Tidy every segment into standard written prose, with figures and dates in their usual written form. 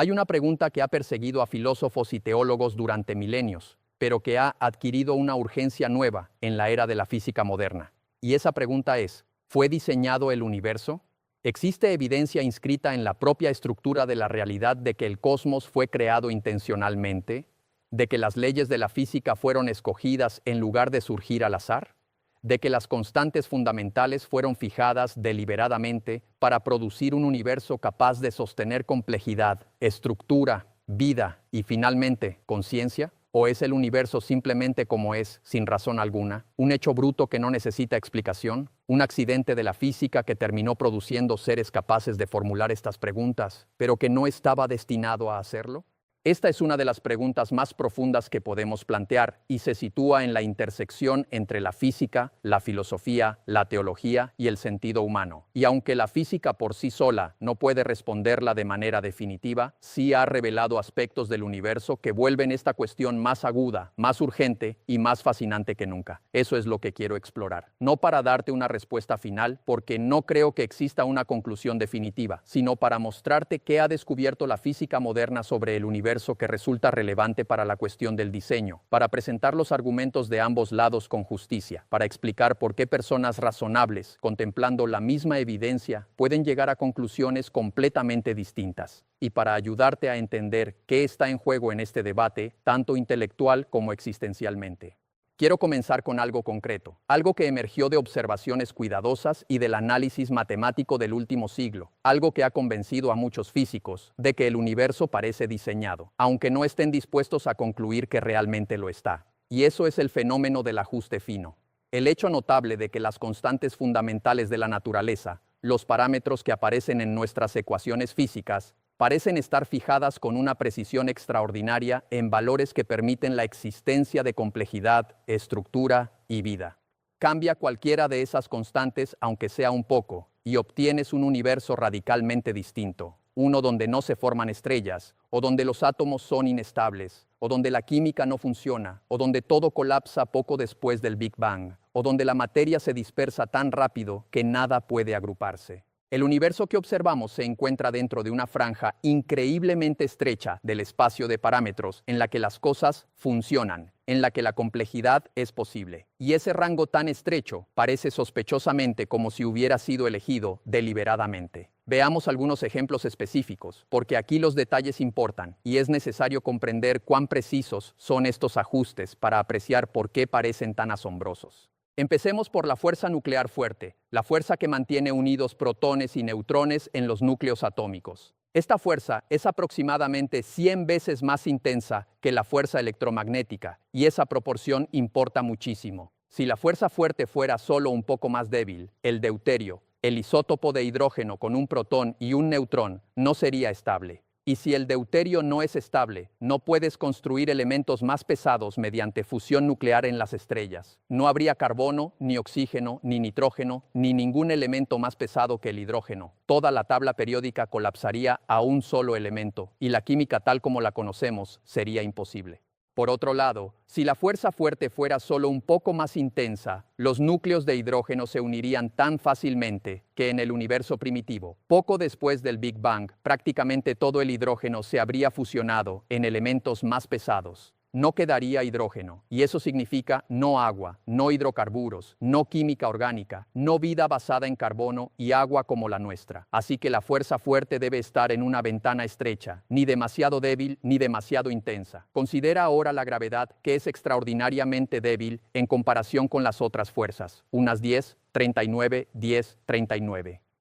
Hay una pregunta que ha perseguido a filósofos y teólogos durante milenios, pero que ha adquirido una urgencia nueva en la era de la física moderna. Y esa pregunta es, ¿fue diseñado el universo? ¿Existe evidencia inscrita en la propia estructura de la realidad de que el cosmos fue creado intencionalmente? ¿De que las leyes de la física fueron escogidas en lugar de surgir al azar? ¿De que las constantes fundamentales fueron fijadas deliberadamente para producir un universo capaz de sostener complejidad, estructura, vida y finalmente conciencia? ¿O es el universo simplemente como es, sin razón alguna, un hecho bruto que no necesita explicación, un accidente de la física que terminó produciendo seres capaces de formular estas preguntas, pero que no estaba destinado a hacerlo? Esta es una de las preguntas más profundas que podemos plantear y se sitúa en la intersección entre la física, la filosofía, la teología y el sentido humano. Y aunque la física por sí sola no puede responderla de manera definitiva, sí ha revelado aspectos del universo que vuelven esta cuestión más aguda, más urgente y más fascinante que nunca. Eso es lo que quiero explorar. No para darte una respuesta final, porque no creo que exista una conclusión definitiva, sino para mostrarte qué ha descubierto la física moderna sobre el universo que resulta relevante para la cuestión del diseño, para presentar los argumentos de ambos lados con justicia, para explicar por qué personas razonables, contemplando la misma evidencia, pueden llegar a conclusiones completamente distintas, y para ayudarte a entender qué está en juego en este debate, tanto intelectual como existencialmente. Quiero comenzar con algo concreto, algo que emergió de observaciones cuidadosas y del análisis matemático del último siglo, algo que ha convencido a muchos físicos de que el universo parece diseñado, aunque no estén dispuestos a concluir que realmente lo está. Y eso es el fenómeno del ajuste fino. El hecho notable de que las constantes fundamentales de la naturaleza, los parámetros que aparecen en nuestras ecuaciones físicas, parecen estar fijadas con una precisión extraordinaria en valores que permiten la existencia de complejidad, estructura y vida. Cambia cualquiera de esas constantes, aunque sea un poco, y obtienes un universo radicalmente distinto, uno donde no se forman estrellas, o donde los átomos son inestables, o donde la química no funciona, o donde todo colapsa poco después del Big Bang, o donde la materia se dispersa tan rápido que nada puede agruparse. El universo que observamos se encuentra dentro de una franja increíblemente estrecha del espacio de parámetros en la que las cosas funcionan, en la que la complejidad es posible. Y ese rango tan estrecho parece sospechosamente como si hubiera sido elegido deliberadamente. Veamos algunos ejemplos específicos, porque aquí los detalles importan y es necesario comprender cuán precisos son estos ajustes para apreciar por qué parecen tan asombrosos. Empecemos por la fuerza nuclear fuerte, la fuerza que mantiene unidos protones y neutrones en los núcleos atómicos. Esta fuerza es aproximadamente 100 veces más intensa que la fuerza electromagnética, y esa proporción importa muchísimo. Si la fuerza fuerte fuera solo un poco más débil, el deuterio, el isótopo de hidrógeno con un protón y un neutrón, no sería estable. Y si el deuterio no es estable, no puedes construir elementos más pesados mediante fusión nuclear en las estrellas. No habría carbono, ni oxígeno, ni nitrógeno, ni ningún elemento más pesado que el hidrógeno. Toda la tabla periódica colapsaría a un solo elemento, y la química tal como la conocemos sería imposible. Por otro lado, si la fuerza fuerte fuera solo un poco más intensa, los núcleos de hidrógeno se unirían tan fácilmente que en el universo primitivo, poco después del Big Bang, prácticamente todo el hidrógeno se habría fusionado en elementos más pesados. No quedaría hidrógeno, y eso significa no agua, no hidrocarburos, no química orgánica, no vida basada en carbono y agua como la nuestra. Así que la fuerza fuerte debe estar en una ventana estrecha, ni demasiado débil ni demasiado intensa. Considera ahora la gravedad, que es extraordinariamente débil en comparación con las otras fuerzas, unas 10 39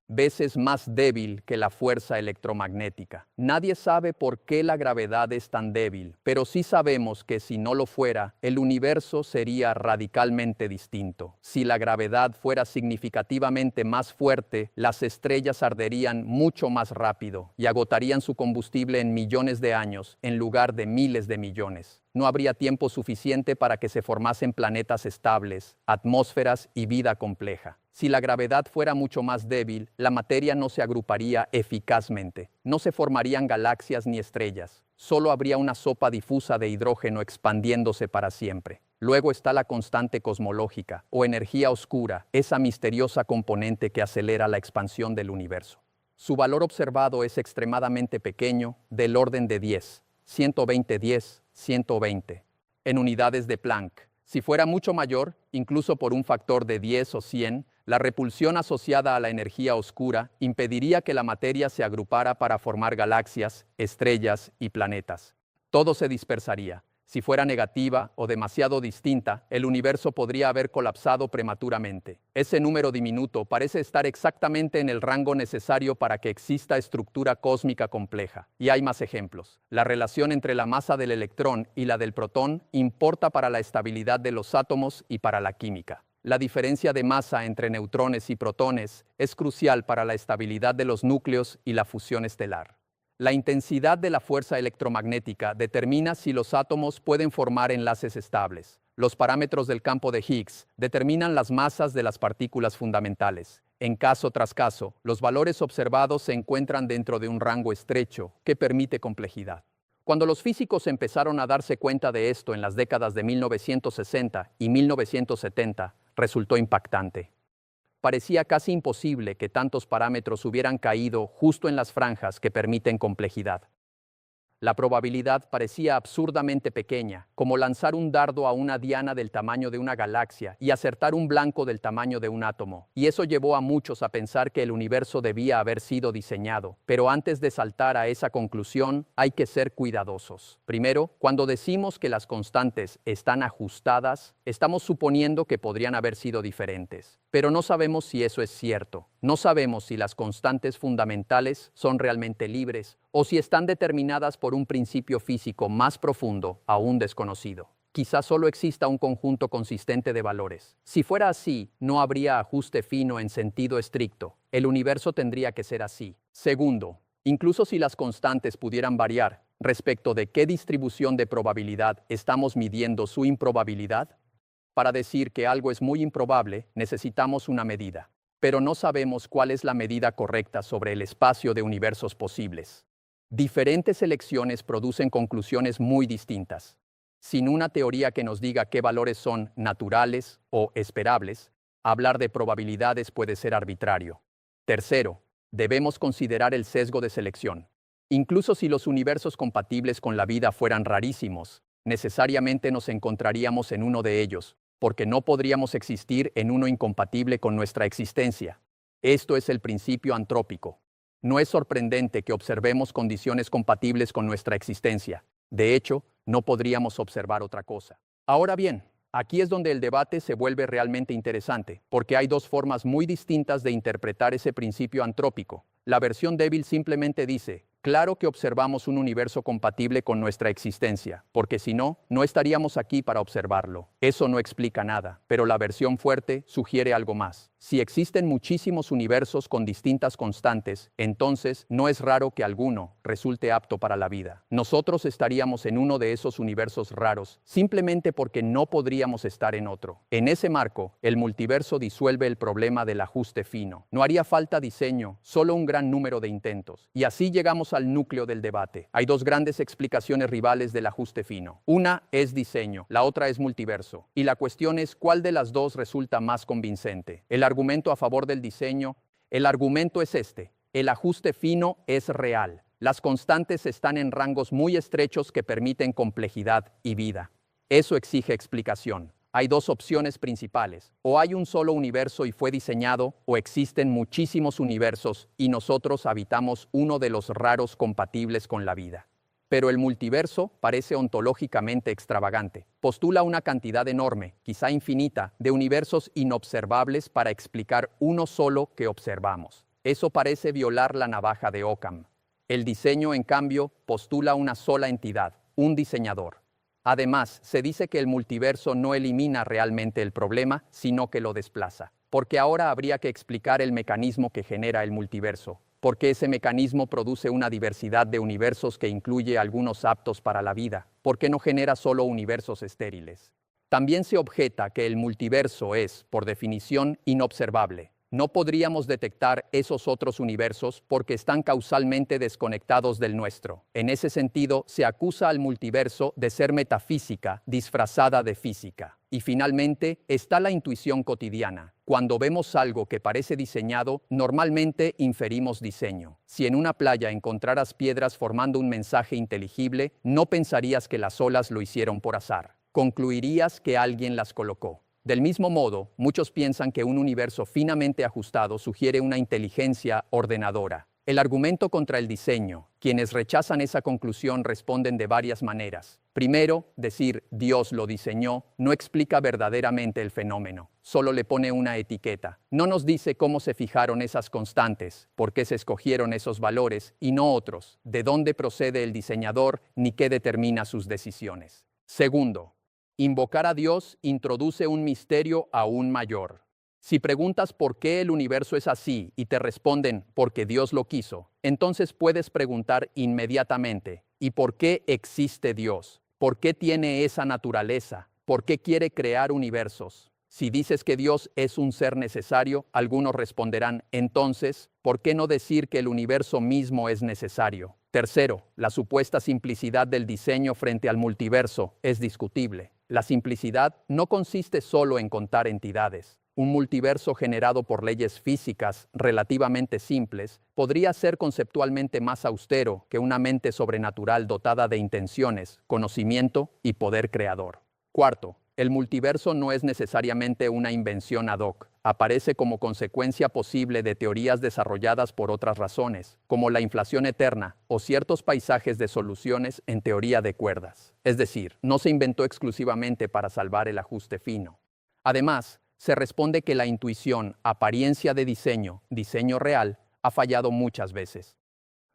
veces más débil que la fuerza electromagnética. Nadie sabe por qué la gravedad es tan débil, pero sí sabemos que si no lo fuera, el universo sería radicalmente distinto. Si la gravedad fuera significativamente más fuerte, las estrellas arderían mucho más rápido y agotarían su combustible en millones de años en lugar de miles de millones. No habría tiempo suficiente para que se formasen planetas estables, atmósferas y vida compleja. Si la gravedad fuera mucho más débil, la materia no se agruparía eficazmente. No se formarían galaxias ni estrellas. Solo habría una sopa difusa de hidrógeno expandiéndose para siempre. Luego está la constante cosmológica, o energía oscura, esa misteriosa componente que acelera la expansión del universo. Su valor observado es extremadamente pequeño, del orden de 10, 120, 120, en unidades de Planck. Si fuera mucho mayor, incluso por un factor de 10 o 100, la repulsión asociada a la energía oscura impediría que la materia se agrupara para formar galaxias, estrellas y planetas. Todo se dispersaría. Si fuera negativa o demasiado distinta, el universo podría haber colapsado prematuramente. Ese número diminuto parece estar exactamente en el rango necesario para que exista estructura cósmica compleja. Y hay más ejemplos. La relación entre la masa del electrón y la del protón importa para la estabilidad de los átomos y para la química. La diferencia de masa entre neutrones y protones es crucial para la estabilidad de los núcleos y la fusión estelar. La intensidad de la fuerza electromagnética determina si los átomos pueden formar enlaces estables. Los parámetros del campo de Higgs determinan las masas de las partículas fundamentales. En caso tras caso, los valores observados se encuentran dentro de un rango estrecho que permite complejidad. Cuando los físicos empezaron a darse cuenta de esto en las décadas de 1960 y 1970, resultó impactante. Parecía casi imposible que tantos parámetros hubieran caído justo en las franjas que permiten complejidad. La probabilidad parecía absurdamente pequeña, como lanzar un dardo a una diana del tamaño de una galaxia y acertar un blanco del tamaño de un átomo. Y eso llevó a muchos a pensar que el universo debía haber sido diseñado. Pero antes de saltar a esa conclusión, hay que ser cuidadosos. Primero, cuando decimos que las constantes están ajustadas, estamos suponiendo que podrían haber sido diferentes. Pero no sabemos si eso es cierto. No sabemos si las constantes fundamentales son realmente libres o si están determinadas por un principio físico más profundo, aún desconocido. Quizás solo exista un conjunto consistente de valores. Si fuera así, no habría ajuste fino en sentido estricto. El universo tendría que ser así. Segundo, incluso si las constantes pudieran variar respecto de qué distribución de probabilidad estamos midiendo su improbabilidad, para decir que algo es muy improbable, necesitamos una medida. Pero no sabemos cuál es la medida correcta sobre el espacio de universos posibles. Diferentes elecciones producen conclusiones muy distintas. Sin una teoría que nos diga qué valores son naturales o esperables, hablar de probabilidades puede ser arbitrario. Tercero, debemos considerar el sesgo de selección. Incluso si los universos compatibles con la vida fueran rarísimos, necesariamente nos encontraríamos en uno de ellos, porque no podríamos existir en uno incompatible con nuestra existencia. Esto es el principio antrópico. No es sorprendente que observemos condiciones compatibles con nuestra existencia. De hecho, no podríamos observar otra cosa. Ahora bien, aquí es donde el debate se vuelve realmente interesante, porque hay dos formas muy distintas de interpretar ese principio antrópico. La versión débil simplemente dice: claro que observamos un universo compatible con nuestra existencia, porque si no, no estaríamos aquí para observarlo. Eso no explica nada, pero la versión fuerte sugiere algo más. Si existen muchísimos universos con distintas constantes, entonces no es raro que alguno resulte apto para la vida. Nosotros estaríamos en uno de esos universos raros, simplemente porque no podríamos estar en otro. En ese marco, el multiverso disuelve el problema del ajuste fino. No haría falta diseño, solo un gran número de intentos. Y así llegamos al núcleo del debate. Hay dos grandes explicaciones rivales del ajuste fino. Una es diseño, la otra es multiverso. Y la cuestión es cuál de las dos resulta más convincente. El argumento a favor del diseño, el argumento es este: el ajuste fino es real. Las constantes están en rangos muy estrechos que permiten complejidad y vida. Eso exige explicación. Hay dos opciones principales: o hay un solo universo y fue diseñado, o existen muchísimos universos y nosotros habitamos uno de los raros compatibles con la vida. Pero el multiverso parece ontológicamente extravagante. Postula una cantidad enorme, quizá infinita, de universos inobservables para explicar uno solo que observamos. Eso parece violar la navaja de Occam. El diseño, en cambio, postula una sola entidad, un diseñador. Además, se dice que el multiverso no elimina realmente el problema, sino que lo desplaza. Porque ahora habría que explicar el mecanismo que genera el multiverso. Porque ese mecanismo produce una diversidad de universos que incluye algunos aptos para la vida. Porque no genera solo universos estériles. También se objeta que el multiverso es, por definición, inobservable. No podríamos detectar esos otros universos porque están causalmente desconectados del nuestro. En ese sentido, se acusa al multiverso de ser metafísica disfrazada de física. Y finalmente, está la intuición cotidiana. Cuando vemos algo que parece diseñado, normalmente inferimos diseño. Si en una playa encontraras piedras formando un mensaje inteligible, no pensarías que las olas lo hicieron por azar. Concluirías que alguien las colocó. Del mismo modo, muchos piensan que un universo finamente ajustado sugiere una inteligencia ordenadora. El argumento contra el diseño. Quienes rechazan esa conclusión responden de varias maneras. Primero, decir Dios lo diseñó no explica verdaderamente el fenómeno, solo le pone una etiqueta. No nos dice cómo se fijaron esas constantes, por qué se escogieron esos valores y no otros, de dónde procede el diseñador ni qué determina sus decisiones. Segundo, invocar a Dios introduce un misterio aún mayor. Si preguntas por qué el universo es así y te responden porque Dios lo quiso, entonces puedes preguntar inmediatamente, ¿y por qué existe Dios? ¿Por qué tiene esa naturaleza? ¿Por qué quiere crear universos? Si dices que Dios es un ser necesario, algunos responderán, entonces, ¿por qué no decir que el universo mismo es necesario? Tercero, la supuesta simplicidad del diseño frente al multiverso es discutible. La simplicidad no consiste solo en contar entidades. Un multiverso generado por leyes físicas relativamente simples podría ser conceptualmente más austero que una mente sobrenatural dotada de intenciones, conocimiento y poder creador. Cuarto, el multiverso no es necesariamente una invención ad hoc. Aparece como consecuencia posible de teorías desarrolladas por otras razones, como la inflación eterna o ciertos paisajes de soluciones en teoría de cuerdas. Es decir, no se inventó exclusivamente para salvar el ajuste fino. Además, se responde que la intuición, apariencia de diseño real, ha fallado muchas veces.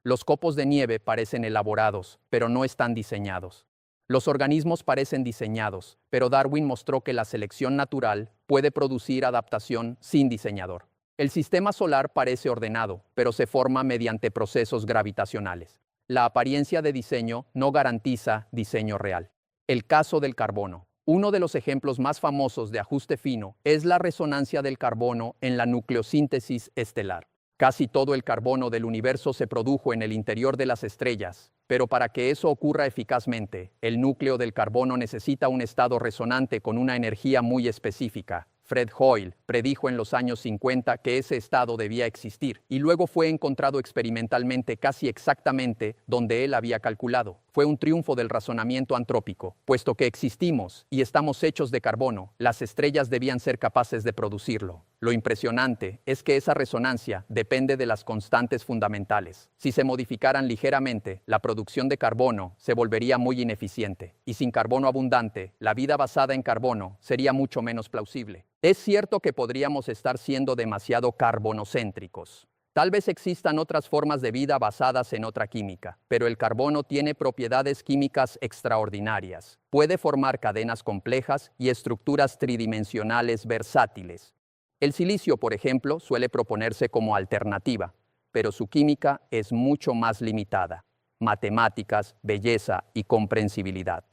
Los copos de nieve parecen elaborados, pero no están diseñados. Los organismos parecen diseñados, pero Darwin mostró que la selección natural puede producir adaptación sin diseñador. El sistema solar parece ordenado, pero se forma mediante procesos gravitacionales. La apariencia de diseño no garantiza diseño real. El caso del carbono. Uno de los ejemplos más famosos de ajuste fino es la resonancia del carbono en la nucleosíntesis estelar. Casi todo el carbono del universo se produjo en el interior de las estrellas, pero para que eso ocurra eficazmente, el núcleo del carbono necesita un estado resonante con una energía muy específica. Fred Hoyle predijo en los años 50 que ese estado debía existir, y luego fue encontrado experimentalmente casi exactamente donde él había calculado. Fue un triunfo del razonamiento antrópico. Puesto que existimos y estamos hechos de carbono, las estrellas debían ser capaces de producirlo. Lo impresionante es que esa resonancia depende de las constantes fundamentales. Si se modificaran ligeramente, la producción de carbono se volvería muy ineficiente, y sin carbono abundante, la vida basada en carbono sería mucho menos plausible. Es cierto que podríamos estar siendo demasiado carbonocéntricos. Tal vez existan otras formas de vida basadas en otra química, pero el carbono tiene propiedades químicas extraordinarias. Puede formar cadenas complejas y estructuras tridimensionales versátiles. El silicio, por ejemplo, suele proponerse como alternativa, pero su química es mucho más limitada. Matemáticas, belleza y comprensibilidad.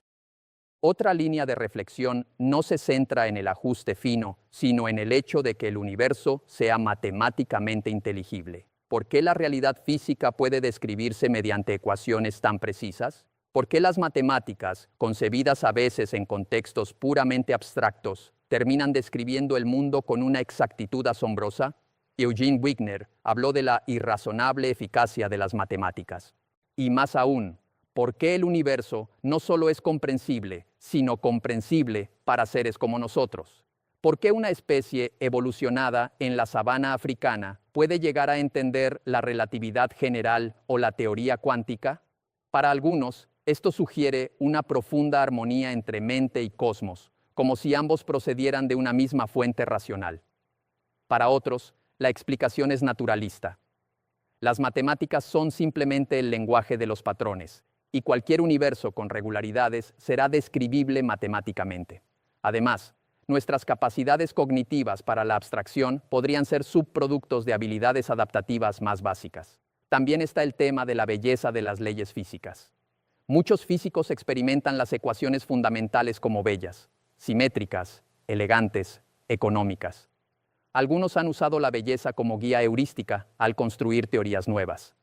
Otra línea de reflexión no se centra en el ajuste fino, sino en el hecho de que el universo sea matemáticamente inteligible. ¿Por qué la realidad física puede describirse mediante ecuaciones tan precisas? ¿Por qué las matemáticas, concebidas a veces en contextos puramente abstractos, terminan describiendo el mundo con una exactitud asombrosa? Eugene Wigner habló de la irrazonable eficacia de las matemáticas. Y más aún, ¿por qué el universo no solo es comprensible, sino comprensible para seres como nosotros? ¿Por qué una especie evolucionada en la sabana africana puede llegar a entender la relatividad general o la teoría cuántica? Para algunos, esto sugiere una profunda armonía entre mente y cosmos, como si ambos procedieran de una misma fuente racional. Para otros, la explicación es naturalista. Las matemáticas son simplemente el lenguaje de los patrones, y cualquier universo con regularidades será describible matemáticamente. Además, nuestras capacidades cognitivas para la abstracción podrían ser subproductos de habilidades adaptativas más básicas. También está el tema de la belleza de las leyes físicas. Muchos físicos experimentan las ecuaciones fundamentales como bellas, simétricas, elegantes, económicas. Algunos han usado la belleza como guía heurística al construir teorías nuevas.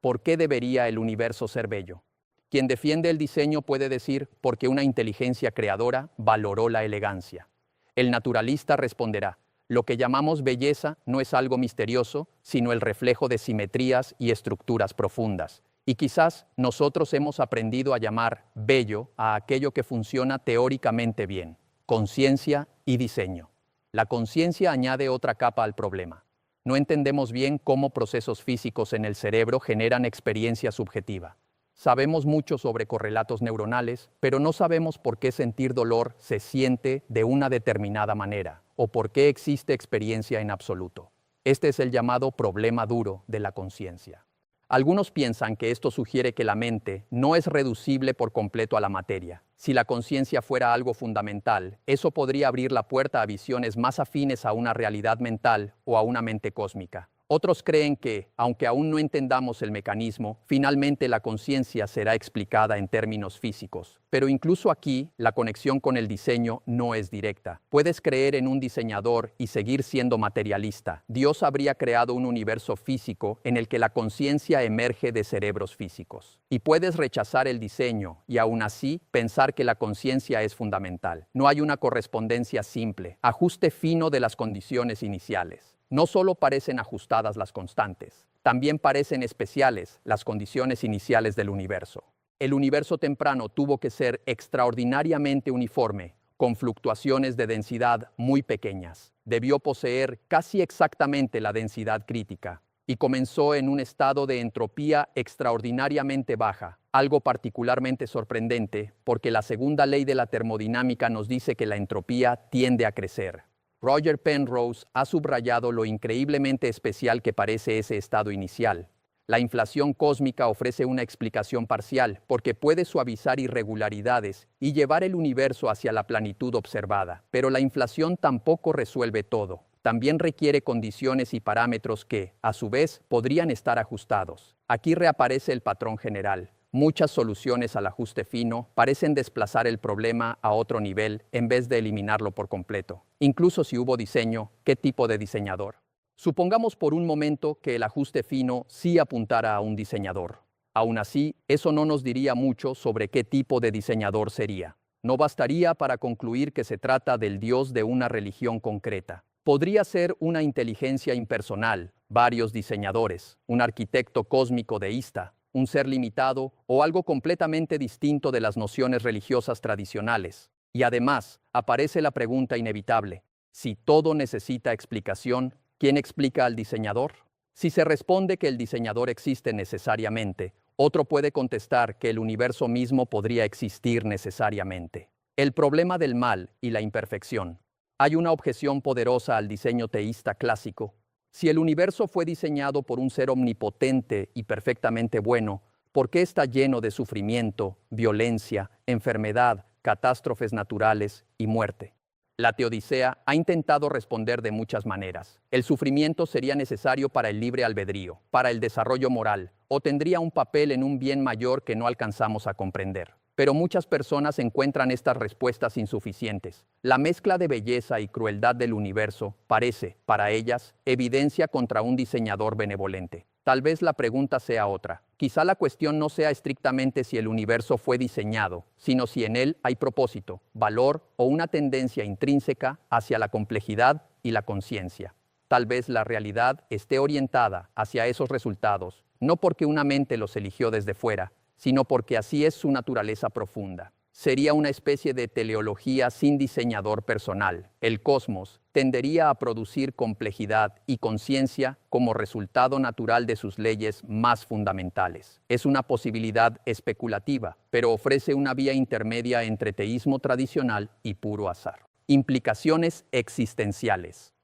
¿Por qué debería el universo ser bello? Quien defiende el diseño puede decir porque una inteligencia creadora valoró la elegancia. El naturalista responderá, Lo que llamamos belleza no es algo misterioso, sino el reflejo de simetrías y estructuras profundas. Y quizás nosotros hemos aprendido a llamar bello a aquello que funciona teóricamente bien: conciencia y diseño. La conciencia añade otra capa al problema. No entendemos bien cómo procesos físicos en el cerebro generan experiencia subjetiva. Sabemos mucho sobre correlatos neuronales, pero no sabemos por qué sentir dolor se siente de una determinada manera, o por qué existe experiencia en absoluto. Este es el llamado problema duro de la conciencia. Algunos piensan que esto sugiere que la mente no es reducible por completo a la materia. Si la conciencia fuera algo fundamental, eso podría abrir la puerta a visiones más afines a una realidad mental o a una mente cósmica. Otros creen que, aunque aún no entendamos el mecanismo, finalmente la conciencia será explicada en términos físicos. Pero incluso aquí, la conexión con el diseño no es directa. Puedes creer en un diseñador y seguir siendo materialista. Dios habría creado un universo físico en el que la conciencia emerge de cerebros físicos. Y puedes rechazar el diseño y aún así pensar que la conciencia es fundamental. No hay una correspondencia simple, ajuste fino de las condiciones iniciales. No solo parecen ajustadas las constantes, también parecen especiales las condiciones iniciales del universo. El universo temprano tuvo que ser extraordinariamente uniforme, con fluctuaciones de densidad muy pequeñas. Debió poseer casi exactamente la densidad crítica, y comenzó en un estado de entropía extraordinariamente baja, algo particularmente sorprendente porque la segunda ley de la termodinámica nos dice que la entropía tiende a crecer. Roger Penrose ha subrayado lo increíblemente especial que parece ese estado inicial. La inflación cósmica ofrece una explicación parcial porque puede suavizar irregularidades y llevar el universo hacia la planitud observada. Pero la inflación tampoco resuelve todo. También requiere condiciones y parámetros que, a su vez, podrían estar ajustados. Aquí reaparece el patrón general. Muchas soluciones al ajuste fino parecen desplazar el problema a otro nivel en vez de eliminarlo por completo. Incluso si hubo diseño, ¿qué tipo de diseñador? Supongamos por un momento que el ajuste fino sí apuntara a un diseñador. Aún así, eso no nos diría mucho sobre qué tipo de diseñador sería. No bastaría para concluir que se trata del Dios de una religión concreta. Podría ser una inteligencia impersonal, varios diseñadores, un arquitecto cósmico deísta, un ser limitado o algo completamente distinto de las nociones religiosas tradicionales. Y además, aparece la pregunta inevitable: si todo necesita explicación, ¿quién explica al diseñador? Si se responde que el diseñador existe necesariamente, otro puede contestar que el universo mismo podría existir necesariamente. El problema del mal y la imperfección. Hay una objeción poderosa al diseño teísta clásico. Si el universo fue diseñado por un ser omnipotente y perfectamente bueno, ¿por qué está lleno de sufrimiento, violencia, enfermedad, catástrofes naturales y muerte? La Teodicea ha intentado responder de muchas maneras. El sufrimiento sería necesario para el libre albedrío, para el desarrollo moral, o tendría un papel en un bien mayor que no alcanzamos a comprender. Pero muchas personas encuentran estas respuestas insuficientes. La mezcla de belleza y crueldad del universo parece, para ellas, evidencia contra un diseñador benevolente. Tal vez la pregunta sea otra. Quizá la cuestión no sea estrictamente si el universo fue diseñado, sino si en él hay propósito, valor o una tendencia intrínseca hacia la complejidad y la conciencia. Tal vez la realidad esté orientada hacia esos resultados, no porque una mente los eligió desde fuera, sino porque así es su naturaleza profunda. Sería una especie de teleología sin diseñador personal. El cosmos tendería a producir complejidad y conciencia como resultado natural de sus leyes más fundamentales. Es una posibilidad especulativa, pero ofrece una vía intermedia entre teísmo tradicional y puro azar. Implicaciones existenciales.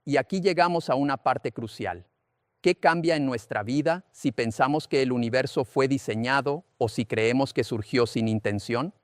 Y aquí llegamos a una parte crucial. ¿Qué cambia en nuestra vida si pensamos que el universo fue diseñado o si creemos que surgió sin intención?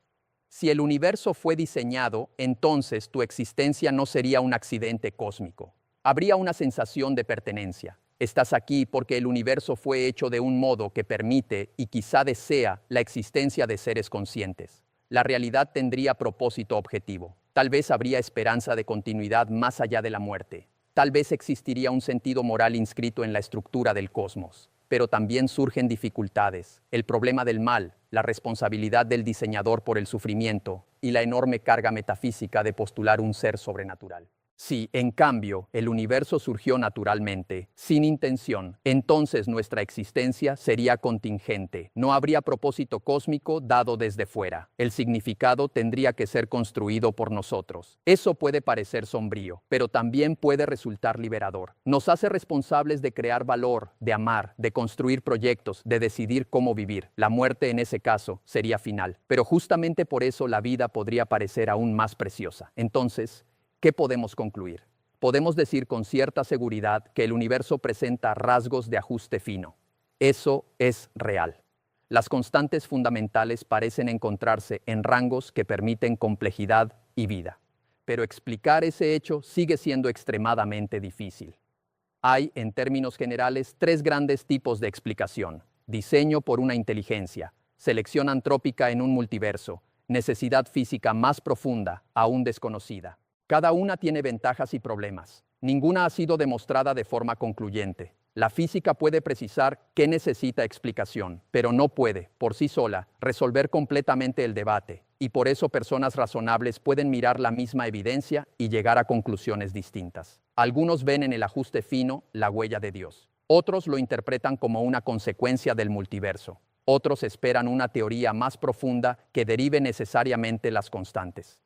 Si el universo fue diseñado, entonces tu existencia no sería un accidente cósmico. Habría una sensación de pertenencia. Estás aquí porque el universo fue hecho de un modo que permite y quizá desea la existencia de seres conscientes. La realidad tendría propósito objetivo. Tal vez habría esperanza de continuidad más allá de la muerte. Tal vez existiría un sentido moral inscrito en la estructura del cosmos. Pero también surgen dificultades, el problema del mal, la responsabilidad del diseñador por el sufrimiento y la enorme carga metafísica de postular un ser sobrenatural. Si, en cambio, el universo surgió naturalmente, sin intención, entonces nuestra existencia sería contingente. No habría propósito cósmico dado desde fuera. El significado tendría que ser construido por nosotros. Eso puede parecer sombrío, pero también puede resultar liberador. Nos hace responsables de crear valor, de amar, de construir proyectos, de decidir cómo vivir. La muerte en ese caso sería final, pero justamente por eso la vida podría parecer aún más preciosa. Entonces, ¿qué podemos concluir? Podemos decir con cierta seguridad que el universo presenta rasgos de ajuste fino. Eso es real. Las constantes fundamentales parecen encontrarse en rangos que permiten complejidad y vida. Pero explicar ese hecho sigue siendo extremadamente difícil. Hay, en términos generales, tres grandes tipos de explicación: diseño por una inteligencia, selección antrópica en un multiverso, necesidad física más profunda, aún desconocida. Cada una tiene ventajas y problemas. Ninguna ha sido demostrada de forma concluyente. La física puede precisar qué necesita explicación, pero no puede, por sí sola, resolver completamente el debate, y por eso personas razonables pueden mirar la misma evidencia y llegar a conclusiones distintas. Algunos ven en el ajuste fino la huella de Dios. Otros lo interpretan como una consecuencia del multiverso. Otros esperan una teoría más profunda que derive necesariamente las constantes.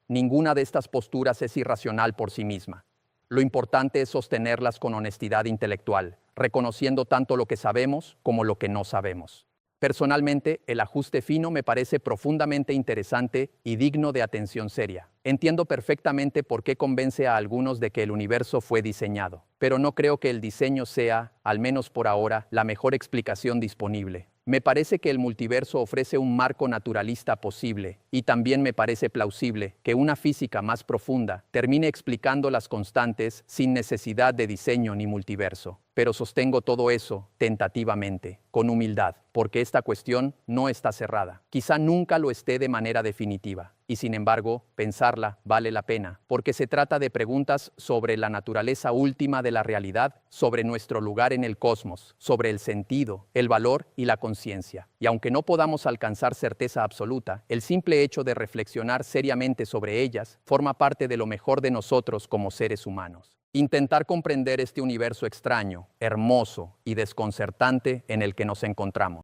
Ninguna de estas posturas es irracional por sí misma. Lo importante es sostenerlas con honestidad intelectual, reconociendo tanto lo que sabemos como lo que no sabemos. Personalmente, el ajuste fino me parece profundamente interesante y digno de atención seria. Entiendo perfectamente por qué convence a algunos de que el universo fue diseñado, pero no creo que el diseño sea, al menos por ahora, la mejor explicación disponible. Me parece que el multiverso ofrece un marco naturalista posible, y también me parece plausible que una física más profunda termine explicando las constantes sin necesidad de diseño ni multiverso. Pero sostengo todo eso tentativamente, con humildad, porque esta cuestión no está cerrada. Quizá nunca lo esté de manera definitiva. Y sin embargo, pensarla vale la pena, porque se trata de preguntas sobre la naturaleza última de la realidad, sobre nuestro lugar en el cosmos, sobre el sentido, el valor y la conciencia. Y aunque no podamos alcanzar certeza absoluta, el simple hecho de reflexionar seriamente sobre ellas forma parte de lo mejor de nosotros como seres humanos. Intentar comprender este universo extraño, hermoso y desconcertante en el que nos encontramos.